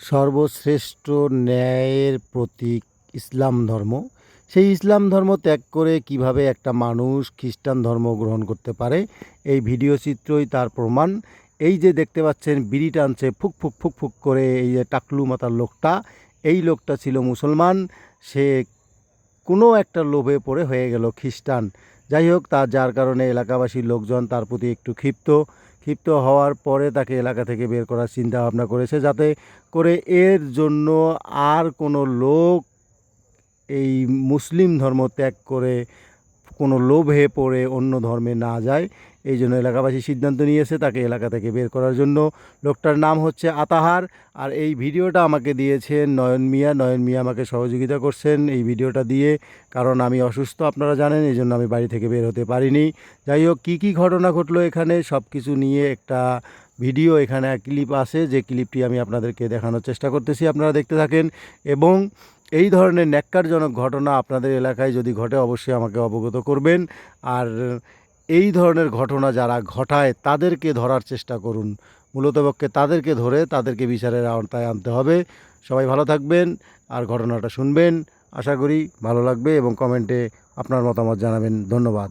সর্বশ্রেষ্ঠ ন্যায়ের প্রতীক ইসলাম ধর্ম। সেই ইসলাম ধর্ম ত্যাগ করে কিভাবে একটা মানুষ খ্রিস্টান ধর্ম গ্রহণ করতে পারে, এই ভিডিও চিত্রই তার প্রমাণ। এই যে দেখতে পাচ্ছেন বিড়ি টানছে ফুক ফুক ফুক ফুক করে, এই যে টাকলু মাথার লোকটা, এই লোকটা ছিল মুসলমান। সে কোনো একটা লোভে পড়ে হয়ে গেল খ্রিস্টান। যাই হোক, যার কারণে এলাকাবাসীর লোকজন তার প্রতি একটু ক্ষিপ্ত হওয়ার পরে তাকে এলাকা থেকে বের করার চিন্তা ভাবনা করেছে, যাতে করে এর জন্য আর কোনো লোক এই মুসলিম ধর্ম ত্যাগ করে কোনো লোভে পড়ে অন্য ধর্মে না যায়। এই জন্য এলাকাবাসী সিদ্ধান্ত নিয়েছে তাকে এলাকা থেকে বের করার জন্য। লোকটার নাম হচ্ছে আতাহার। আর এই ভিডিওটা আমাকে দিয়েছেন নয়ন মিয়া আমাকে সহযোগিতা করছেন এই ভিডিওটা দিয়ে, কারণ আমি অসুস্থ আপনারা জানেন, এই জন্য আমি বাড়ি থেকে বের হতে পারিনি। যাই হোক, কী ঘটনা ঘটলো এখানে সব কিছু নিয়ে একটা ভিডিও, এখানে ক্লিপ আছে, যে ক্লিপটি আমি আপনাদেরকে দেখানোর চেষ্টা করতেছি, আপনারা দেখতে থাকেন। এবং এই ধরনের ন্যাক্কারজনক ঘটনা আপনাদের এলাকায় যদি ঘটে অবশ্যই আমাকে অবগত করবেন। আর এই ধরনের ঘটনা যারা ঘটায় তাদেরকে ধরার চেষ্টা করুন, মূলতপক্ষে তাদেরকে ধরে তাদেরকে বিচারের আওতায় আনতে হবে। সবাই ভালো থাকবেন আর ঘটনাটা শুনবেন, আশা করি ভালো লাগবে এবং কমেন্টে আপনার মতামত জানাবেন। ধন্যবাদ।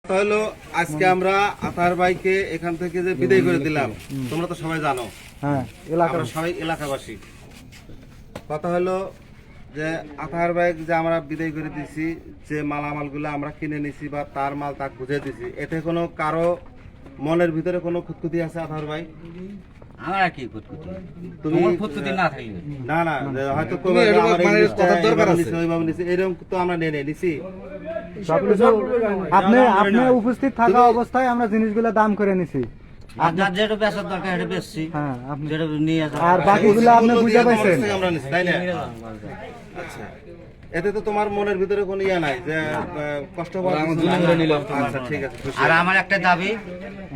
হলো আজকে আমরা আতার ভাইকে এখান থেকে যে বিদায় করে দিলাম, তোমরা তো সবাই জানো, হ্যাঁ, আমরা সবাই এলাকাবাসী। কথা হলো যে আতার ভাই যে আমরা বিদায় করে দিছি, যে মালামালগুলো আমরা কিনে নিছি বা তার মাল তাকে বুঝে দিছি, এতে কোনো কারো মনের ভিতরে কোনো খুঁতখুতি আছে আতার ভাই? আমার কি খুঁতখুতি? তুমি খুঁতখুতি না থাকলে না হয়তো ওইভাবে নিছি, এরকম তো আমরা নিছি। আপনি উপস্থিত থাকা অবস্থায় আমরা জিনিসগুলো দাম করে নিছি। আর যার যেটা বেচার দরকার সেটা বেচছি, হ্যাঁ, আপনি যেটা নিয়ে আর বাকিগুলো আপনি বুঝে পাইছেন। আমরা নিছি, তাই না? আচ্ছা, এতে তো তোমার মনের ভিতরে কোনো ইয়া নাই যে কষ্ট পাওয়ার কিছু নাই। আচ্ছা, ঠিক আছে। আর আমার একটা দাবি,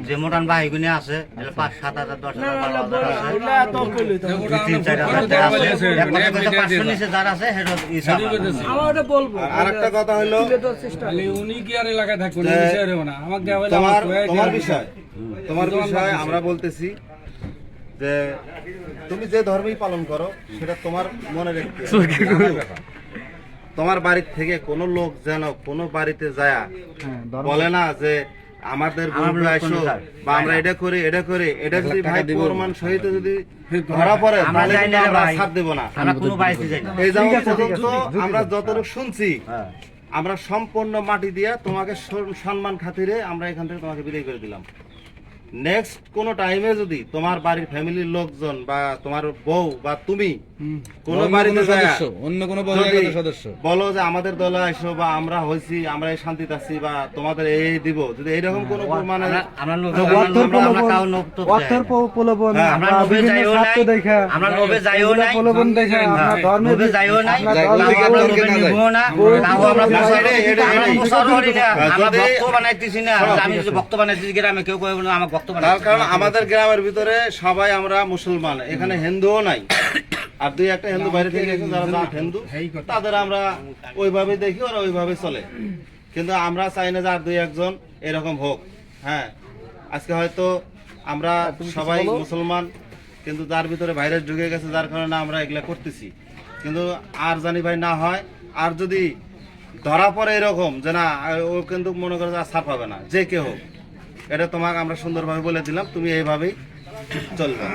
যে মোটান বাহিগুনি আছে 5-7,000 10,000 আছে, 2-3-4,000 আছে, এক কথা কইতে 500 নিচে যার আছে সেটা হিসাব। আর একটা কথা হলো উনি কি আর এলাকায় থাকবেন, বিষয় না আমাকে দেওয়া হলে তোমার বিষয় আমরা বলতেছি যে তুমি যে ধর্মই পালন করো সেটা তোমার মনের একটি ব্যাপার। তোমার বাড়ির থেকে কোনো লোক যেন কোনো বাড়িতে যায় বলে না যে আমাদের গ্রুপে আসো বা আমরা এটা করি এটা যদি ভাই প্রমাণ সহিত যদি ধরা পড়ে তাহলে কিন্তু আমরা ছাড় দেব না। আমরা কোনো বাড়িতে যাই না। এই যাও পর্যন্ত আমরা যতটুকু শুনছি, আমরা সম্পূর্ণ মাটি দিয়ে তোমাকে সম্মান খাতিরে আমরা এখান থেকে তোমাকে বিদায় করে দিলাম। নেক্সট কোন টাইমে যদি তোমার বাড়ির ফ্যামিলির লোকজন বা তোমার বউ বা তুমি কোন বাড়িতে অন্য কোন সদস্য বলো যে আমাদের দলে আসো বা আমরা হইছি, আমরা এই শান্তিতে আছি বা তোমাদের এই দিব, যদি এইরকম কোন মানে তার কারণ আমাদের গ্রামের ভিতরে সবাই আমরা মুসলমান, এখানে হিন্দুও নাই। আর দুই একটা হিন্দু বাইরে থেকে গেছে যারা জাত হিন্দু, তাদের আমরা ওইভাবে দেখি, ওরা ওইভাবে চলে। কিন্তু আমরা চাই না যে আর দুই একজন এরকম হোক। হ্যাঁ, আজকে হয়তো আমরা সবাই মুসলমান, কিন্তু যার ভিতরে ভাইরাস ঢুকে গেছে, যার কারণে আমরা এগুলা করতেছি। কিন্তু আর জানি ভাই না হয়, আর যদি ধরা পড়ে এরকম যে না, ও কিন্তু মনে করে আর ছাড় পাবে না, যে কেউ হোক। এটা তোমাকে আমরা সুন্দরভাবে বলে দিলাম, তুমি এইভাবেই চলবে।